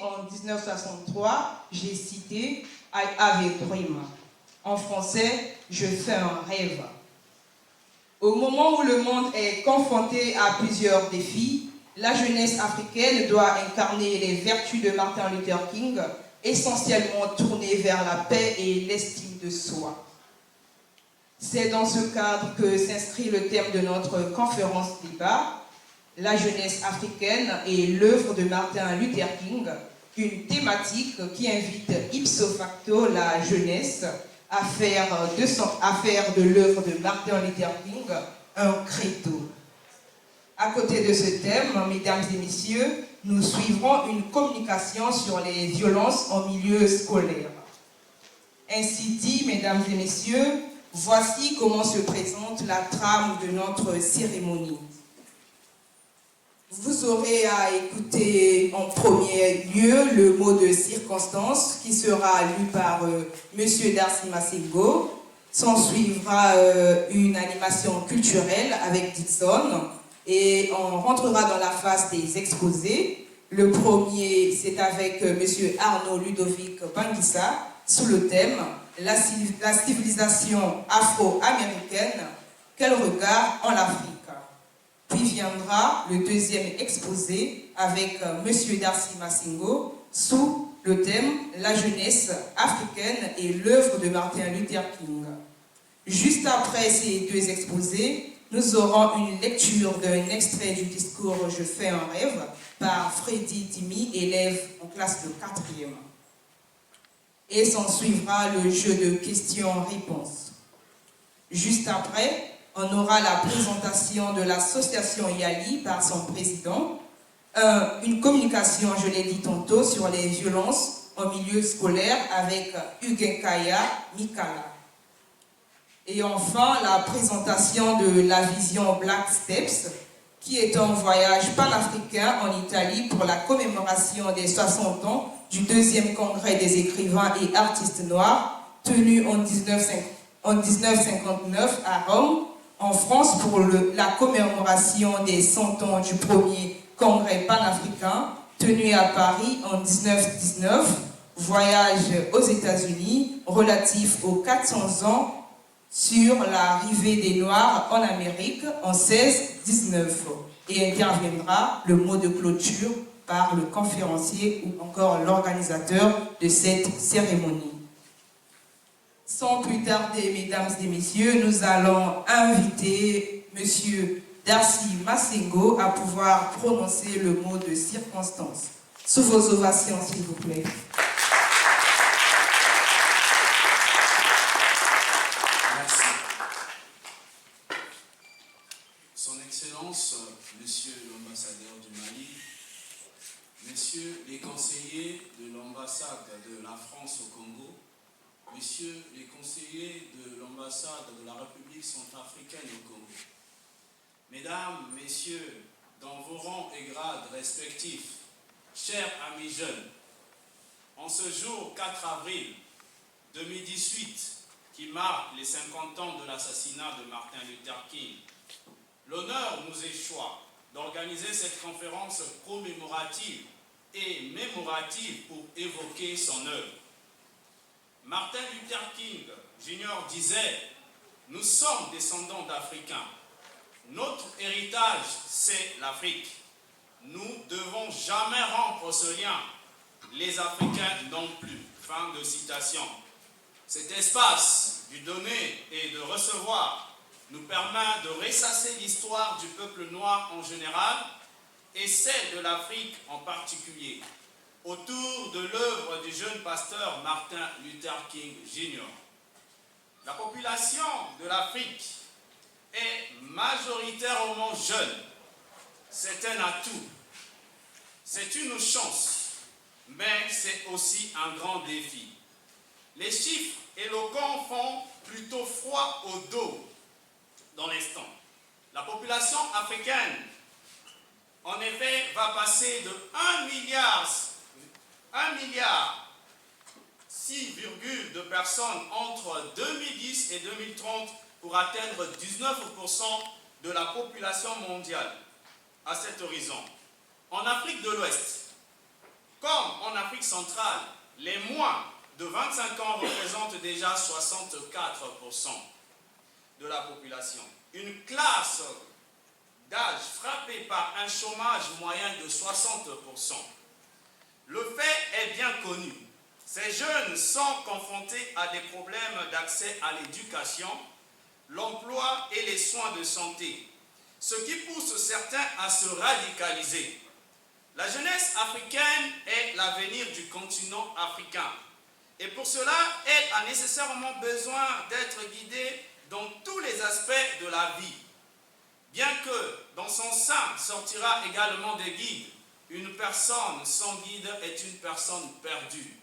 en 1963, j'ai cité I have a dream. En français, je fais un rêve. Au moment où le monde est confronté à plusieurs défis, la jeunesse africaine doit incarner les vertus de Martin Luther King, essentiellement tournées vers la paix et l'estime de soi. C'est dans ce cadre que s'inscrit le thème de notre conférence débat, la jeunesse africaine et l'œuvre de Martin Luther King, une thématique qui invite ipso facto la jeunesse à faire de l'œuvre de Martin Luther King un credo. À côté de ce thème, mesdames et messieurs, nous suivrons une communication sur les violences en milieu scolaire. Ainsi dit, mesdames et messieurs, voici comment se présente la trame de notre cérémonie. Vous aurez à écouter en premier lieu le mot de circonstance qui sera lu par M. Darcy Masengo. S'en suivra une animation culturelle avec Dixon et on rentrera dans la phase des exposés. Le premier, c'est avec M. Arnaud Ludovic Banguissa sous le thème « La civilisation afro-américaine, quel regard en Afrique ?» Puis viendra le deuxième exposé avec M. Darcy Masengo sous le thème « La jeunesse africaine et l'œuvre de Martin Luther King ». Juste après ces deux exposés, nous aurons une lecture d'un extrait du discours « Je fais un rêve » par Freddy Timi, élève en classe de 4e. Et s'en suivra le jeu de questions-réponses. Juste après, on aura la présentation de l'association Yali par son président, une communication, je l'ai dit tantôt, sur les violences en milieu scolaire avec Ugenkaya Mikala. Et enfin, la présentation de la vision Black Steps, qui est un voyage panafricain en Italie pour la commémoration des 60 ans du deuxième congrès des écrivains et artistes noirs, tenu en 1959 à Rome, en France pour la commémoration des 100 ans du premier congrès panafricain, tenu à Paris en 1919, voyage aux États-Unis relatif aux 400 ans sur l'arrivée des Noirs en Amérique en 1619. Et interviendra le mot de clôture par le conférencier ou encore l'organisateur de cette cérémonie. Sans plus tarder, mesdames et messieurs, nous allons inviter M. Darcy Masengo à pouvoir prononcer le mot de circonstance. Sous vos ovations, s'il vous plaît. Merci. Son Excellence, Monsieur l'ambassadeur du Mali, Messieurs les conseillers de l'ambassade de la France au Congo, Messieurs les conseillers de l'ambassade de la République centrafricaine au Congo, Mesdames, Messieurs, dans vos rangs et grades respectifs, chers amis jeunes, en ce jour 4 avril 2018, qui marque les 50 ans de l'assassinat de Martin Luther King, l'honneur nous échoit d'organiser cette conférence commémorative et mémorative pour évoquer son œuvre. Martin Luther King Jr. disait « Nous sommes descendants d'Africains. Notre héritage, c'est l'Afrique. Nous ne devons jamais rompre ce lien. Les Africains non plus. » Fin de citation. Cet espace du donner et de recevoir nous permet de ressasser l'histoire du peuple noir en général et celle de l'Afrique en particulier, autour de l'œuvre du jeune pasteur Martin Luther King Jr. La population de l'Afrique est majoritairement jeune. C'est un atout, c'est une chance, mais c'est aussi un grand défi. Les chiffres éloquents font plutôt froid au dos dans l'instant. La population africaine, en effet, va passer de 1 milliard 6, de personnes entre 2010 et 2030 pour atteindre 19% de la population mondiale à cet horizon. En Afrique de l'Ouest, comme en Afrique centrale, les moins de 25 ans représentent déjà 64% de la population. Une classe d'âge frappée par un chômage moyen de 60%. Le fait est bien connu. Ces jeunes sont confrontés à des problèmes d'accès à l'éducation, l'emploi et les soins de santé, ce qui pousse certains à se radicaliser. La jeunesse africaine est l'avenir du continent africain. Et pour cela, elle a nécessairement besoin d'être guidée dans tous les aspects de la vie. Bien que dans son sein sortira également des guides, une personne sans guide est une personne perdue.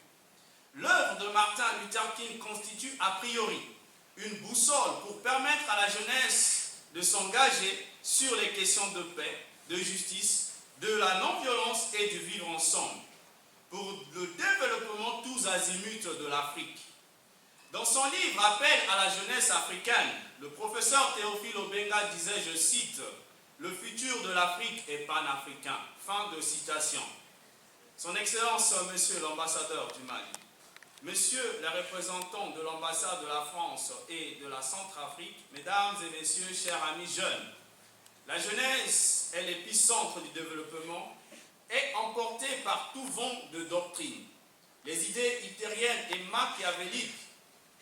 L'œuvre de Martin Luther King constitue a priori une boussole pour permettre à la jeunesse de s'engager sur les questions de paix, de justice, de la non-violence et du vivre ensemble, pour le développement tous azimuts de l'Afrique. Dans son livre « Appel à la jeunesse africaine », le professeur Théophile Obenga disait, je cite, « Le futur de l'Afrique est panafricain ». Fin de citation. Son Excellence, Monsieur l'ambassadeur du Mali, Monsieur les représentants de l'ambassade de la France et de la Centrafrique, Mesdames et Messieurs, chers amis jeunes, la jeunesse est l'épicentre du développement et emportée par tout vent de doctrine. Les idées hitlériennes et machiavéliques.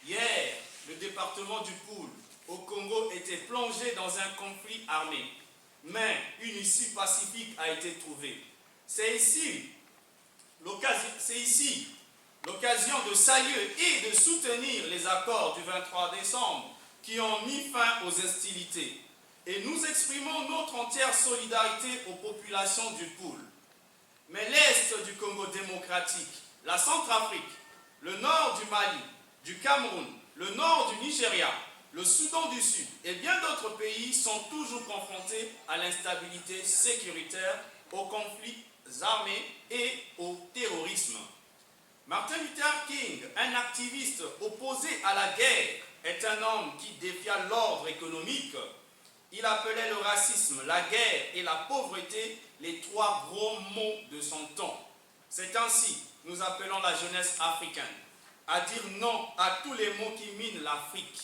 Hier, le département du Poul au Congo était plongé dans un conflit armé, mais une issue pacifique a été trouvée. C'est ici l'occasion de saluer et de soutenir les accords du 23 décembre qui ont mis fin aux hostilités. Et nous exprimons notre entière solidarité aux populations du Poul. Mais l'Est du Congo démocratique, la Centrafrique, le nord du Mali, du Cameroun, le nord du Nigeria, le Soudan du Sud et bien d'autres pays sont toujours confrontés à l'instabilité sécuritaire, aux conflits armés et au terrorisme. Martin Luther King, un activiste opposé à la guerre, est un homme qui défia l'ordre économique. Il appelait le racisme, la guerre et la pauvreté les trois gros mots de son temps. C'est ainsi que nous appelons la jeunesse africaine à dire non à tous les maux qui minent l'Afrique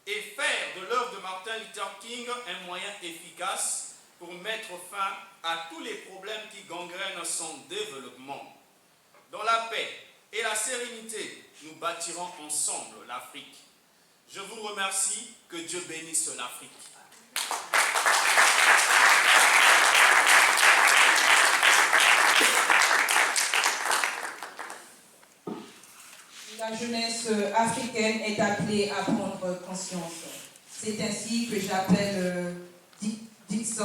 et faire de l'œuvre de Martin Luther King un moyen efficace pour mettre fin à tous les problèmes qui gangrènent son développement. Dans la paix et la sérénité, nous bâtirons ensemble l'Afrique. Je vous remercie, que Dieu bénisse l'Afrique. La jeunesse africaine est appelée à prendre conscience. C'est ainsi que j'appelle Dixon